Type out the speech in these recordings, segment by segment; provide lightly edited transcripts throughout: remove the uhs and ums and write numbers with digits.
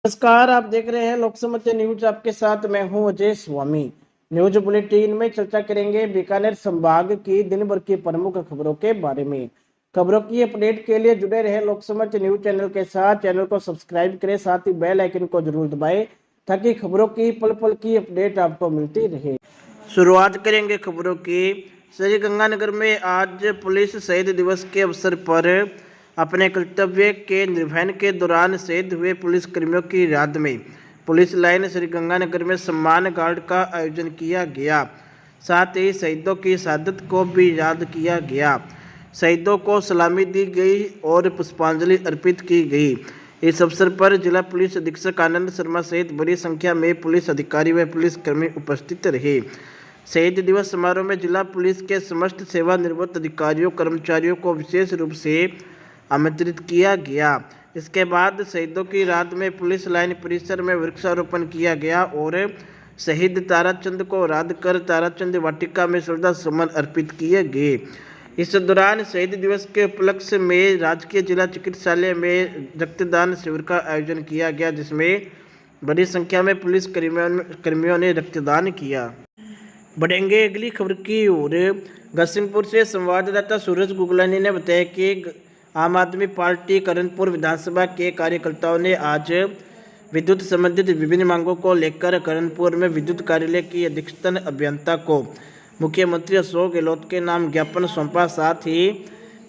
नमस्कार, आप देख रहे हैं लोकसमत न्यूज। आपके साथ मैं हूं अजय स्वामी। न्यूज बुलेटिन में चर्चा करेंगे बीकानेर संभाग की दिन भर की प्रमुख खबरों के बारे में। खबरों की अपडेट के लिए जुड़े रहे लोकसमत न्यूज चैनल के साथ। चैनल को सब्सक्राइब करें, साथ ही बेल आइकन को जरूर दबाएं ताकि खबरों की पल पल की अपडेट आपको मिलती रहे। शुरुआत करेंगे खबरों की। श्रीगंगानगर में आज पुलिस शहीद दिवस के अवसर पर अपने कर्तव्य के निर्वहन के दौरान शहीद हुए पुलिस कर्मियों की याद में पुलिस लाइन श्रीगंगानगर में सम्मान गार्ड का आयोजन किया गया। साथ ही शहीदों की शहादत को भी याद किया गया। शहीदों को सलामी दी गई और पुष्पांजलि अर्पित की गई। इस अवसर पर जिला पुलिस अधीक्षक आनंद शर्मा सहित बड़ी संख्या में पुलिस अधिकारी व पुलिसकर्मी उपस्थित रहे। शहीद दिवस समारोह में जिला पुलिस के समस्त सेवानिवृत्त अधिकारियों कर्मचारियों को विशेष रूप से आमंत्रित किया गया। इसके बाद शहीदों की याद में पुलिस लाइन परिसर में वृक्षारोपण किया गया और शहीद ताराचंद को याद कर ताराचंद वाटिका में श्रद्धा सुमन अर्पित किए गए। इस दौरान शहीद दिवस के उपलक्ष्य में राजकीय जिला चिकित्सालय में रक्तदान शिविर का आयोजन किया गया, जिसमें बड़ी संख्या में पुलिस कर्मियों ने रक्तदान किया। बढ़ेंगे अगली खबर की ओर। घनश्यामपुर से संवाददाता सूरज गुगलानी ने बताया कि आम आदमी पार्टी करणपुर विधानसभा के कार्यकर्ताओं ने आज विद्युत संबंधित विभिन्न मांगों को लेकर करणपुर में विद्युत कार्यालय की अधीक्षतन अभियंता को मुख्यमंत्री अशोक गहलोत के नाम ज्ञापन सौंपा। साथ ही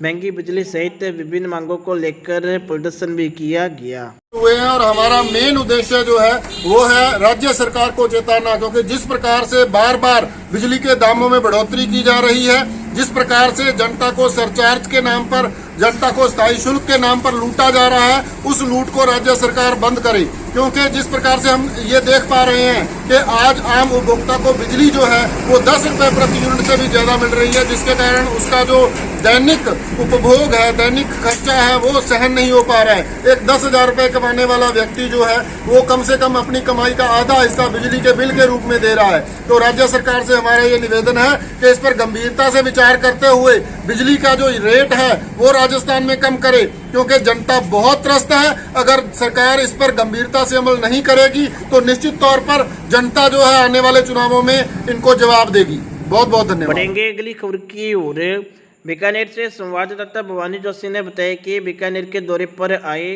महंगी बिजली सहित विभिन्न मांगों को लेकर प्रदर्शन भी किया गया हुए हैं। और हमारा मेन उद्देश्य जो है वो है राज्य सरकार को चेताना, क्योंकि जिस प्रकार से बार बार बिजली के दामों में बढ़ोतरी की जा रही है, जिस प्रकार से जनता को सरचार्ज के नाम पर, जनता को स्थायी शुल्क के नाम पर लूटा जा रहा है, उस लूट को राज्य सरकार बंद करे। क्योंकि जिस प्रकार से हम ये देख पा रहे हैं कि आज आम उपभोक्ता को बिजली जो है वो 10 रुपए प्रति यूनिट से भी ज्यादा मिल रही है, जिसके कारण उसका जो दैनिक उपभोग है, दैनिक खर्चा है, वो सहन नहीं हो पा रहा है। एक 10,000 रुपए कमाने वाला व्यक्ति जो है वो कम से कम अपनी कमाई का आधा हिस्सा बिजली के बिल के रूप में दे रहा है। तो राज्य सरकार से हमारा ये निवेदन है कि इस पर गंभीरता से विचार करते हुए बिजली का जो रेट है वो राजस्थान में कम करे, क्योंकि जनता बहुत त्रस्त है। अगर सरकार इस पर गंभीरता से अमल नहीं करेगी तो निश्चित तौर पर जनता जो है आने वाले चुनावों में इनको जवाब देगी। बहुत बहुत धन्यवाद। बढ़ेंगे अगली खबर की ओर। बीकानेर से संवाददाता भवानी जोशी ने बताया कि बीकानेर के दौरे पर आए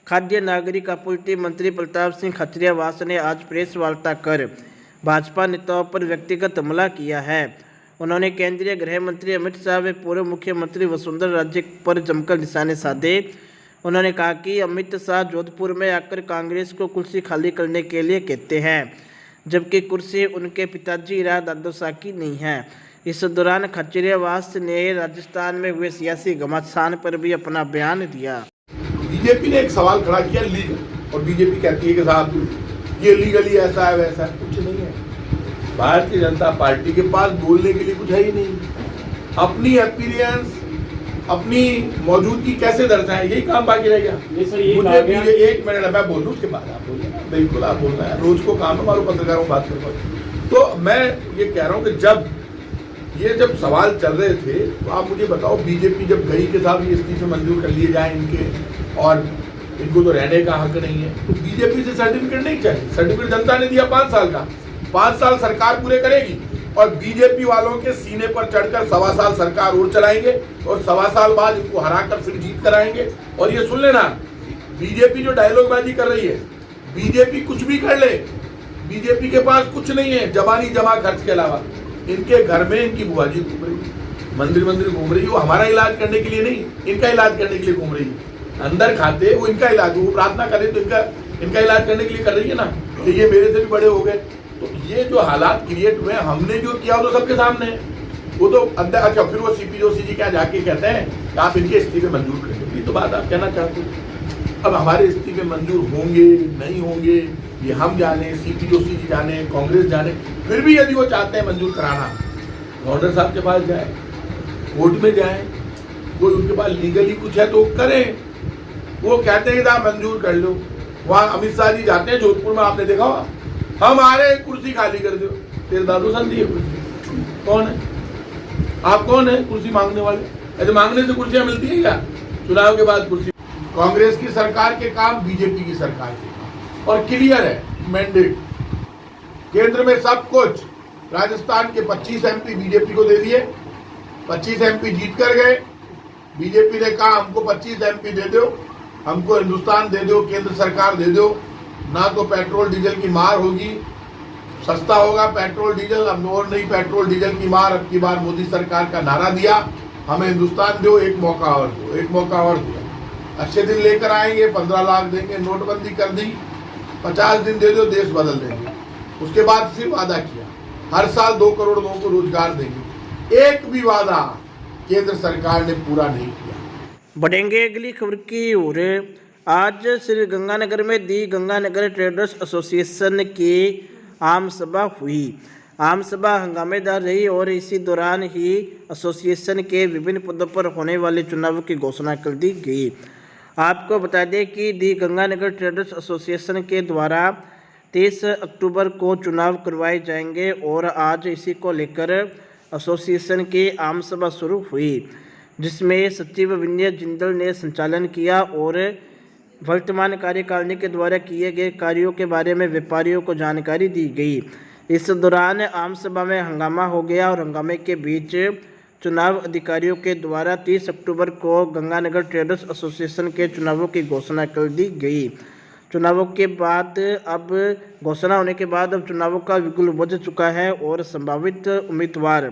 खाद्य नागरिक आपूर्ति मंत्री प्रताप सिंह खत्रियावास ने आज प्रेस वार्ता कर भाजपा नेताओं पर व्यक्तिगत हमला किया है। उन्होंने केंद्रीय गृह मंत्री अमित शाह व पूर्व मुख्यमंत्री वसुंधरा राजे पर जमकर निशाने साधे। उन्होंने कहा कि अमित शाह जोधपुर में आकर कांग्रेस को कुर्सी खाली करने के लिए कहते हैं, जबकि कुर्सी उनके पिताजी राज दादो शाह की नहीं है। इस दौरान खत्रियावास ने राजस्थान में हुए सियासी घमासान पर भी अपना बयान दिया। बीजेपी ने एक सवाल खड़ा किया लीगल, और बीजेपी कहती है कि साहब ये लीगली ऐसा है वैसा है। कुछ नहीं है। भारतीय जनता पार्टी के पास बोलने के लिए कुछ है ही नहीं। अपनी एक्सपीरियंस, अपनी मौजूदगी कैसे दर्शाएं, यही काम बाकी रह गया। मुझे एक मिनट मैं बोल दूं, उसके बाद आप बोलिए। बिल्कुल आप बोल रहे हैं, रोज को काम है, हमारे पत्रकारों बात कर पाते। तो मैं ये कह रहा हूँ कि जब सवाल चल रहे थे तो आप मुझे बताओ, बीजेपी जब गई के साथ ये इस्तीफे मंजूर कर लिए जाए इनके, और इनको तो रहने का हक नहीं है, तो बीजेपी से सर्टिफिकेट नहीं चाहिए। सर्टिफिकेट जनता ने दिया 5 साल का, 5 साल सरकार पूरे करेगी, और बीजेपी वालों के सीने पर चढ़कर 1.25 साल सरकार और चलाएंगे, और 1.25 साल बाद इनको हराकर फिर जीत कराएंगे। और ये सुन लेना, बीजेपी जो डायलॉगबाजी कर रही है, बीजेपी कुछ भी कर ले, बीजेपी के पास कुछ नहीं है जबानी जमा खर्च के अलावा। इनके घर में इनकी बुआजी घूम रही है, मंदिर घूम रही है, वो हमारा इलाज करने के लिए नहीं, इनका इलाज करने के लिए घूम रही है। अंदर खाते वो इनका इलाज, वो प्रार्थना करे तो इनका इलाज करने के लिए कर रही है ना, कि ये मेरे से भी बड़े हो गए। तो ये जो हालात क्रिएट हुए, हमने जो किया वो तो सबके सामने है। वो तो अंदर, अच्छा फिर वो सीपी जोशी जी क्या जाके कहते हैं कि आप इनके इस्तीफे मंजूर करें। ये तो बात आप कहना चाहते हो। अब हमारे इस्तीफे मंजूर होंगे नहीं होंगे ये हम जाने, सीपी जोशी जी जाने, कांग्रेस जाने। फिर भी यदि वो चाहते हैं मंजूर कराना, गवर्नर साहब के पास जाए, कोर्ट में जाए, कोई उनके पास लीगली कुछ है तो करें। वो कहते हैं कि आप मंजूर कर लो। वहाँ अमित शाह जी जाते हैं जोधपुर में, आपने देखा होगा, हमारे कुर्सी खाली कर दो। तेरे दादू सन दी है कुर्सी, कौन है आप, कौन है कुर्सी मांगने वाले? ऐसे मांगने से कुर्सियां मिलती है क्या? चुनाव के बाद कुर्सी। कांग्रेस की सरकार के काम, बीजेपी की सरकार के काम। और क्लियर है मैंडेट। केंद्र में सब कुछ, राजस्थान के 25 MP बीजेपी को दे दिए, 25 MP जीत कर गए। बीजेपी ने कहा हमको 25 MP दे दो, हमको हिंदुस्तान दे दो, केंद्र सरकार दे दो, ना तो पेट्रोल डीजल की मार होगी, सस्ता होगा पेट्रोल डीजल, अब और नहीं पेट्रोल डीजल की मार। अब की बार मोदी सरकार का नारा दिया, हमें हिंदुस्तान दो, एक मौका और दो, एक मौका और दिया। अच्छे दिन लेकर आएंगे, 15 लाख देंगे, नोटबंदी कर दी, 50 दिन दे दो, देश बदल देंगे। उसके बाद फिर वादा किया हर साल 2 करोड़ लोगों को रोजगार देंगे। एक भी वादा केंद्र सरकार ने पूरा नहीं किया। बढ़ेंगे अगली खबर की ओर। आज श्री गंगानगर में दी गंगानगर ट्रेडर्स एसोसिएशन की आम सभा हुई। आम सभा हंगामेदार रही और इसी दौरान ही एसोसिएशन के विभिन्न पदों पर होने वाले चुनावों की घोषणा कर दी गई। आपको बता दें कि दी गंगानगर ट्रेडर्स एसोसिएशन के द्वारा 30 अक्टूबर को चुनाव करवाए जाएंगे और आज इसी को लेकर एसोसिएशन की आम सभा शुरू हुई, जिसमें सचिव विनय जिंदल ने संचालन किया और वर्तमान कार्यकारिणी के द्वारा किए गए कार्यों के बारे में व्यापारियों को जानकारी दी गई। इस दौरान आम सभा में हंगामा हो गया और हंगामे के बीच चुनाव अधिकारियों के द्वारा 30 अक्टूबर को गंगानगर ट्रेडर्स एसोसिएशन के चुनावों की घोषणा कर दी गई। चुनावों के बाद अब घोषणा होने के बाद अब चुनावों का बिगुल बज चुका है और संभावित उम्मीदवार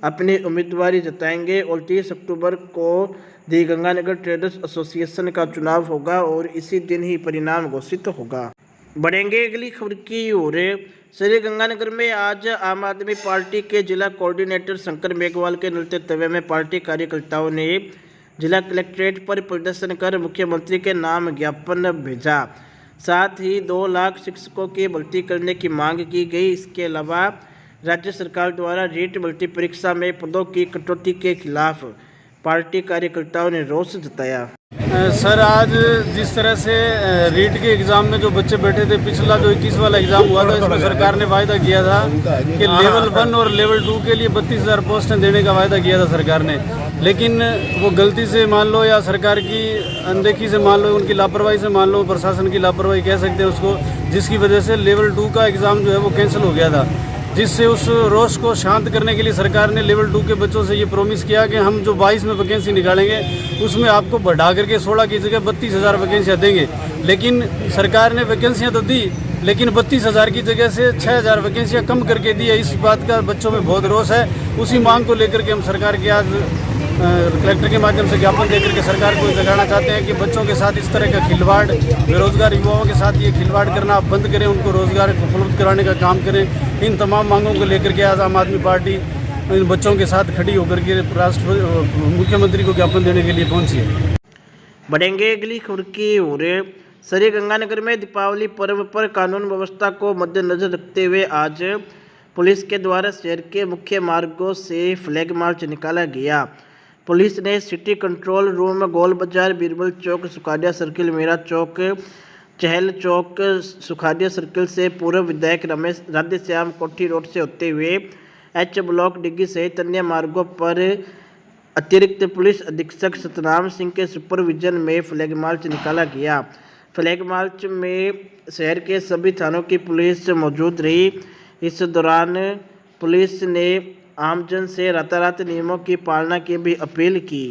अपनी उम्मीदवारी जताएंगे और 30 अक्टूबर को दी गंगानगर ट्रेडर्स एसोसिएशन का चुनाव होगा और इसी दिन ही परिणाम घोषित होगा। बढ़ेंगे अगली खबर की ओर। श्री गंगानगर में आज आम आदमी पार्टी के जिला कोऑर्डिनेटर शंकर मेघवाल के नेतृत्व में पार्टी कार्यकर्ताओं ने जिला कलेक्ट्रेट पर प्रदर्शन कर मुख्यमंत्री के नाम ज्ञापन भेजा। साथ ही 2 लाख शिक्षकों की भर्ती करने की मांग की गई। इसके अलावा राज्य सरकार द्वारा रीट भर्ती परीक्षा में पदों की कटौती के खिलाफ पार्टी कार्यकर्ताओं ने रोष जताया। सर, आज जिस तरह से रीट के एग्ज़ाम में जो बच्चे बैठे थे, पिछला जो 21 वाला एग्ज़ाम हुआ था, इसमें सरकार ने वायदा किया था कि लेवल 1 और लेवल 2 के लिए 32,000 पोस्टें देने का वायदा किया था सरकार ने। लेकिन वो गलती से मान लो या सरकार की अनदेखी से मान लो, उनकी लापरवाही से मान लो, प्रशासन की लापरवाही कह सकते हैं उसको, जिसकी वजह से लेवल 2 का एग्ज़ाम जो है वो कैंसिल हो गया था। जिससे उस रोष को शांत करने के लिए सरकार ने लेवल 2 के बच्चों से ये प्रॉमिस किया कि हम जो 22 में वैकेंसी निकालेंगे उसमें आपको बढ़ा करके 16 की जगह 32,000 वैकेंसियाँ देंगे। लेकिन सरकार ने वैकेंसियाँ तो दी, लेकिन 32,000 की जगह से 6,000 वैकेंसियाँ कम करके दी है। इस बात का बच्चों में बहुत रोष है। उसी मांग को लेकर के हम सरकार के आज कलेक्टर के माध्यम से ज्ञापन देकर के सरकार को जगाना चाहते हैं कि बच्चों के साथ इस तरह का खिलवाड़, बेरोजगार युवाओं के साथ ये खिलवाड़ करना आप बंद करें, उनको रोजगार उपलब्ध कराने का काम करें। इन तमाम मांगों को लेकर के आज आम आदमी पार्टी इन बच्चों के साथ खड़ी होकर के मुख्यमंत्री को ज्ञापन देने के लिए पहुंची है। बढ़ेंगे अगली खबर की ओर। श्री गंगानगर में दीपावली पर्व पर कानून व्यवस्था को मद्देनजर रखते हुए आज पुलिस के द्वारा शहर के मुख्य मार्गों से फ्लैग मार्च निकाला गया। पुलिस ने सिटी कंट्रोल रूम, गोल बाजार, बीरबल चौक, सुखाड़िया सर्किल, मीरा चौक, चहल चौक, सुखाड़िया सर्किल से पूर्व विधायक रमेश राधेश्याम कोठी रोड से होते हुए एच ब्लॉक डिग्गी सहित अन्य मार्गों पर अतिरिक्त पुलिस अधीक्षक सतनाम सिंह के सुपरविजन में फ्लैग मार्च निकाला गया। फ्लैग मार्च में शहर के सभी थानों की पुलिस मौजूद रही। इस दौरान पुलिस ने आमजन से रातारात नियमों की पालना की भी अपील की।